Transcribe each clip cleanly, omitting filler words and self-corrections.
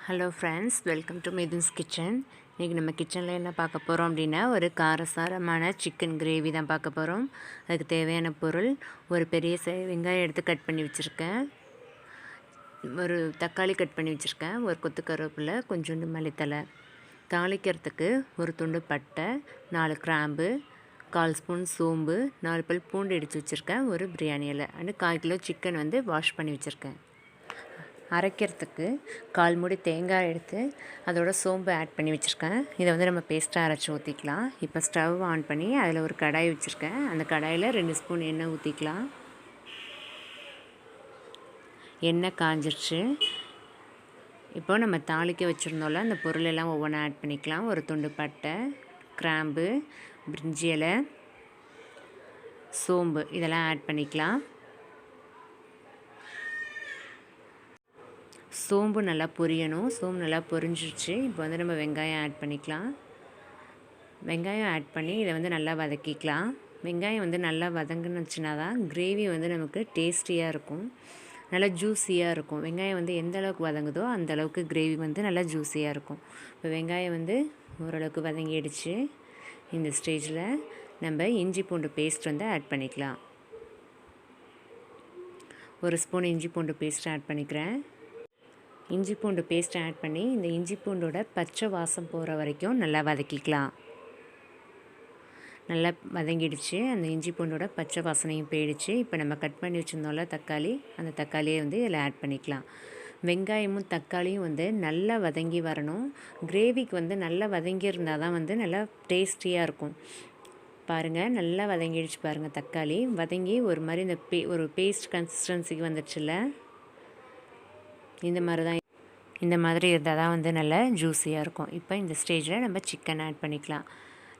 Hello friends, welcome to Mithun's kitchen. இன்றைக்கி நம்ம கிச்சனில் என்ன பார்க்க போகிறோம் அப்படின்னா, ஒரு காரசாரமான சிக்கன் கிரேவி தான் பார்க்க போகிறோம். அதுக்கு தேவையான பொருள், ஒரு பெரிய வெங்காயம் எடுத்து கட் பண்ணி வச்சுருக்கேன், ஒரு தக்காளி கட் பண்ணி வச்சுருக்கேன், ஒரு கொத்து கருவேப்பிலை, கொஞ்சோண்டு மல்லித்தலை. தாளிக்கிறதுக்கு ஒரு துண்டு பட்டை, 4 கிராம்பு, 1/4 ஸ்பூன் சோம்பு, 4 பல் பூண்டு இடித்து வச்சுருக்கேன், ஒரு பிரியாணி இலை அண்டு 1/4 கிலோ சிக்கன் வந்து வாஷ் பண்ணி வச்சுருக்கேன். அரைக்கிறதுக்கு 1/4 மூடி தேங்காய் எடுத்து அதோட சோம்பு ஆட் பண்ணி வச்சுருக்கேன். இதை வந்து நம்ம பேஸ்ட்டாக அரைச்சி ஊற்றிக்கலாம். இப்போ ஸ்டவ் ஆன் பண்ணி அதில் ஒரு கடாய் வச்சுருக்கேன். அந்த கடாயில் 2 ஸ்பூன் எண்ணெய் ஊற்றிக்கலாம். எண்ணெய் காஞ்சிருச்சு. இப்போ நம்ம தாளிக்க வச்சுருந்தோம்ல, அந்த பொருள் எல்லாம் ஒவ்வொன்றா ஆட் பண்ணிக்கலாம். ஒரு துண்டு பட்டை, கிராம்பு, பிரிஞ்சி இலை, சோம்பு இதெல்லாம் ஆட் பண்ணிக்கலாம். சோம்பு நல்லா பொரியணும். சோம்பு நல்லா பொரிஞ்சிருச்சு. இப்போ வந்து நம்ம வெங்காயம் ஆட் பண்ணிக்கலாம். வெங்காயம் ஆட் பண்ணி இதை வந்து நல்லா வதக்கிக்கலாம். வெங்காயம் வந்து நல்லா வதங்கினுச்சுனா தான் கிரேவி வந்து நமக்கு டேஸ்டியாக இருக்கும், நல்லா ஜூஸியாக இருக்கும். வெங்காயம் வந்து எந்த அளவுக்கு வதங்குதோ அந்த அளவுக்கு கிரேவி வந்து நல்லா ஜூஸியாக இருக்கும். இப்போ வெங்காயம் வந்து ஓரளவுக்கு வதங்கிடுச்சு. இந்த ஸ்டேஜில் நம்ம இஞ்சி பூண்டு பேஸ்ட் வந்து ஆட் பண்ணிக்கலாம். 1 ஸ்பூன் இஞ்சி பூண்டு பேஸ்ட் ஆட் பண்ணிக்கிறேன். இஞ்சி பூண்டு பேஸ்ட் ஆட் பண்ணி இந்த இஞ்சி பூண்டோட பச்சை வாசம் போகிற வரைக்கும் நல்லா வதக்கிக்கலாம். நல்லா வதங்கிடுச்சு. அந்த இஞ்சி பூண்டோட பச்சை வாசனையும் போயிடுச்சு. இப்போ நம்ம கட் பண்ணி வச்சுருந்தோம்ல தக்காளி, அந்த தக்காளியை வந்து இதில் ஆட் பண்ணிக்கலாம். வெங்காயமும் தக்காளியும் வந்து நல்லா வதங்கி வரணும். கிரேவிக்கு வந்து நல்லா வதங்கி இருந்தால் தான் வந்து நல்லா டேஸ்டியாக இருக்கும். பாருங்கள், நல்லா வதங்கிடுச்சு பாருங்கள். தக்காளி வதங்கி ஒரு மாதிரி இந்த ஒரு பேஸ்ட் கன்சிஸ்டன்சிக்கு வந்துடுச்சுல்ல, இந்த மாதிரி இருந்தால் தான் வந்து நல்லா ஜூஸியாக இருக்கும். இப்போ இந்த ஸ்டேஜில் நம்ம சிக்கன் ஆட் பண்ணிக்கலாம்.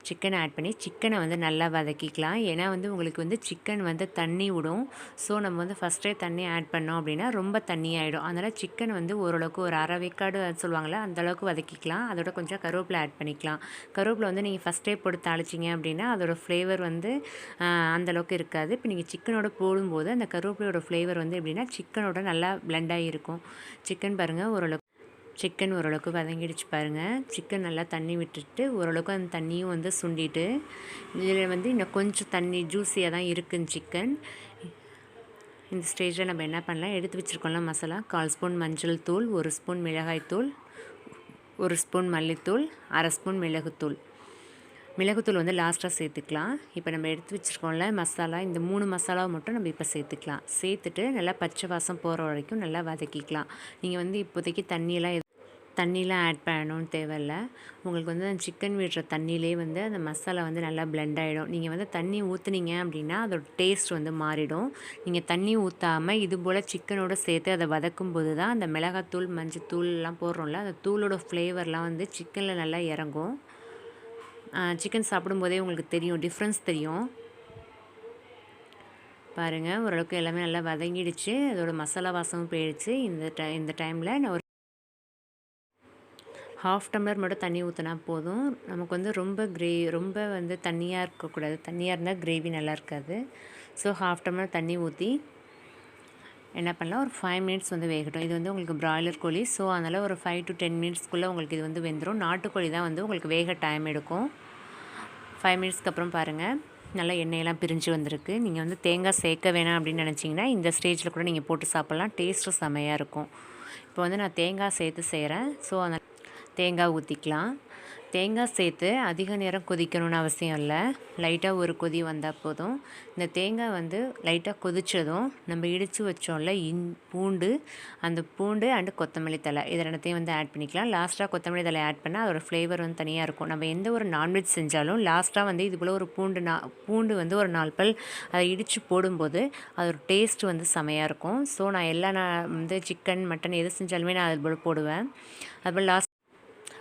சிக்கனை ஆட் பண்ணி சிக்கனை வந்து நல்லா வதக்கிக்கலாம். ஏன்னா வந்து உங்களுக்கு வந்து சிக்கன் வந்து தண்ணி விடும். ஸோ நம்ம வந்து ஃபஸ்ட்டே தண்ணி ஆட் பண்ணோம் அப்படின்னா ரொம்ப தண்ணி ஆகிடும். அதனால் சிக்கன் வந்து ஓரளவுக்கு ஒரு அரை வேக்காடு சொல்லுவாங்களே, அந்தளவுக்கு வதக்கிக்கலாம். அதோட கொஞ்சம் கருவேப்பிலை ஆட் பண்ணிக்கலாம். கருவேப்பிலை வந்து நீங்கள் ஃபஸ்ட்டே போட்டு தாளிச்சிங்க அப்படின்னா அதோடய ஃப்ளேவர் வந்து அந்தளவுக்கு இருக்காது. இப்போ நீங்கள் சிக்கனோட போடும்போது அந்த கருவேப்பிலையோட ஃப்ளேவர் வந்து எப்படின்னா சிக்கனோட நல்லா பிளெண்டாகி இருக்கும். சிக்கன் பாருங்கள், ஓரளவுக்கு வதங்கிடுச்சு பாருங்கள். சிக்கன் நல்லா தண்ணி விட்டுட்டு ஓரளவுக்கு அந்த தண்ணியும் வந்து சுண்டிட்டு, இதில் வந்து இன்னும் கொஞ்சம் தண்ணி ஜூஸியாக தான் இருக்குன்னு சிக்கன். இந்த ஸ்டேஜில் நம்ம என்ன பண்ணலாம், எடுத்து வச்சுருக்கோம்ல மசாலா, 1/4 ஸ்பூன் மஞ்சள் தூள், 1 ஸ்பூன் மிளகாய்த்தூள், 1 ஸ்பூன் மல்லித்தூள், 1/2 ஸ்பூன் மிளகுத்தூள் வந்து லாஸ்ட்டாக சேர்த்துக்கலாம். இப்போ நம்ம எடுத்து வச்சுருக்கோம்ல மசாலா, இந்த 3 மசாலாவை மட்டும் நம்ம இப்போ சேர்த்துக்கலாம். சேர்த்துட்டு நல்லா பச்சை வாசம் போகிற வரைக்கும் நல்லா வதக்கிக்கலாம். நீங்கள் வந்து இப்போதைக்கு தண்ணிலாம் ஆட் பண்ணணும்னு தேவையில்ல. உங்களுக்கு வந்து அந்த சிக்கன் விடுற தண்ணியிலே வந்து அந்த மசாலா வந்து நல்லா பிளெண்ட் ஆகிடும். நீங்கள் வந்து தண்ணி ஊற்றுனீங்க அப்படின்னா அதோட டேஸ்ட் வந்து மாறிடும். நீங்கள் தண்ணி ஊற்றாமல் இது போல் சிக்கனோடு சேர்த்து அதை வதக்கும் போது தான் அந்த மிளகாத்தூள், மஞ்சள் தூள்லாம் போடுறோம்ல, அந்த தூளோட ஃப்ளேவர்லாம் வந்து சிக்கனில் நல்லா இறங்கும். சிக்கன் சாப்பிடும்போதே உங்களுக்கு தெரியும், டிஃப்ரென்ஸ் தெரியும். பாருங்கள், ஓரளவுக்கு எல்லாமே நல்லா வதங்கிடுச்சு. அதோட மசாலா வாசமும் போயிடுச்சு. இந்த டைமில் நான் ஒரு 1/2 டம்ளர் மட்டும் தண்ணி ஊற்றினா போதும். நமக்கு வந்து ரொம்ப வந்து தண்ணியாக இருக்கக்கூடாது. தண்ணியாக இருந்தால் கிரேவி நல்லா இருக்காது. ஸோ 1/2 டம்ளர் தண்ணி ஊற்றி என்ன பண்ணலாம், ஒரு 5 மினிட்ஸ் வந்து வேகட்டும். இது வந்து உங்களுக்கு பிராய்லர் கோழி, ஸோ அதனால் ஒரு 5 to 10 மினிட்ஸ்க்குள்ளே உங்களுக்கு இது வந்து வெந்துடும். நாட்டுக்கோழி தான் வந்து உங்களுக்கு வேக டைம் எடுக்கும். 5 மினிட்ஸ்க்கு அப்புறம் பாருங்கள், நல்லா எண்ணெயெல்லாம் பிரிஞ்சு வந்திருக்கு. நீங்கள் வந்து தேங்காய் சேர்க்க வேணாம் அப்படின்னு நினச்சிங்கன்னா இந்த ஸ்டேஜில் கூட நீங்கள் போட்டு சாப்பிட்லாம். டேஸ்ட்டும் செமையாக இருக்கும். இப்போ வந்து நான் தேங்காய் சேர்த்து செய்கிறேன். ஸோ அந்த தேங்காய் ஊற்றிக்கலாம். தேங்காய் சேர்த்து அதிக நேரம் கொதிக்கணும்னு அவசியம் இல்லை. லைட்டாக ஒரு கொதி வந்தால் போதும். இந்த தேங்காய் வந்து லைட்டாக கொதித்ததும் நம்ம இடித்து வச்சோம்ல பூண்டு, அந்த பூண்டு அண்டு கொத்தமல்லி தழை, இது ரெண்டத்தையும் வந்து ஆட் பண்ணிக்கலாம். லாஸ்ட்டாக கொத்தமல்லி தழை ஆட் பண்ணால் அதோட ஃப்ளேவர் வந்து தனியாக இருக்கும். நம்ம எந்த ஒரு நான்வெஜ் செஞ்சாலும் லாஸ்ட்டாக வந்து இது போல் ஒரு பூண்டு வந்து ஒரு 4 பல் அதை இடித்து போடும்போது அதோட டேஸ்ட் வந்து செமையாக இருக்கும். ஸோ நான் வந்து சிக்கன், மட்டன் எது செஞ்சாலுமே நான் அது போல் போடுவேன். அதுபோல்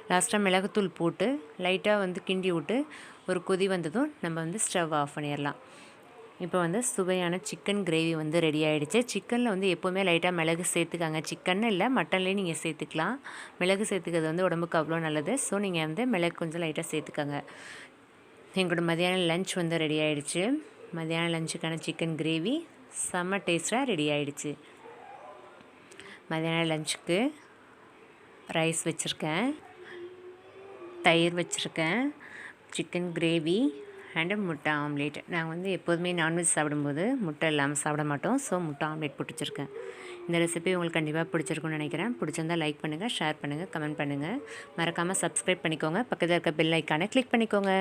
லாஸ்ட்டாக மிளகுத்தூள் போட்டு லைட்டாக வந்து கிண்டி விட்டு ஒரு கொதி வந்ததும் நம்ம வந்து ஸ்டவ் ஆஃப் பண்ணிடலாம். இப்போ வந்து சுவையான சிக்கன் கிரேவி வந்து ரெடி ஆகிடுச்சு. சிக்கனில் வந்து எப்போவுமே லைட்டாக மிளகு சேர்த்துக்காங்க. சிக்கன் இல்லை, மட்டன்லேயே நீங்கள் சேர்த்துக்கலாம். மிளகு சேர்த்துக்கிறது வந்து உடம்புக்கு அவ்வளோ நல்லது. ஸோ நீங்கள் வந்து மிளகு கொஞ்சம் லைட்டாக சேர்த்துக்கோங்க. எங்களோட மதியானம் லஞ்ச் வந்து ரெடி ஆகிடுச்சு. மதியானம் லஞ்சுக்கான சிக்கன் கிரேவி செம்ம டேஸ்ட்டாக ரெடி ஆகிடுச்சு. மதியானம் லஞ்சுக்கு ரைஸ் வச்சுருக்கேன், தயிர் வச்சுருக்கேன், சிக்கன் கிரேவி அண்டு முட்டை ஆம்லேட். நாங்கள் வந்து எப்போதுமே நான்வெஜ் சாப்பிடும்போது முட்டை இல்லாமல் சாப்பிட மாட்டோம். ஸோ முட்டை ஆம்லேட் போட்டு வச்சுருக்கேன். இந்த ரெசிபி உங்களுக்கு கண்டிப்பாக பிடிச்சிருக்குன்னு நினைக்கிறேன். பிடிச்சிருந்தால் லைக் பண்ணுங்கள், ஷேர் பண்ணுங்கள், கமெண்ட் பண்ணுங்கள். மறக்காமல் சப்ஸ்கிரைப் பண்ணிக்கோங்க. பக்கத்தில் இருக்க பெல் ஐக்கானை கிளிக் பண்ணிக்கோங்க.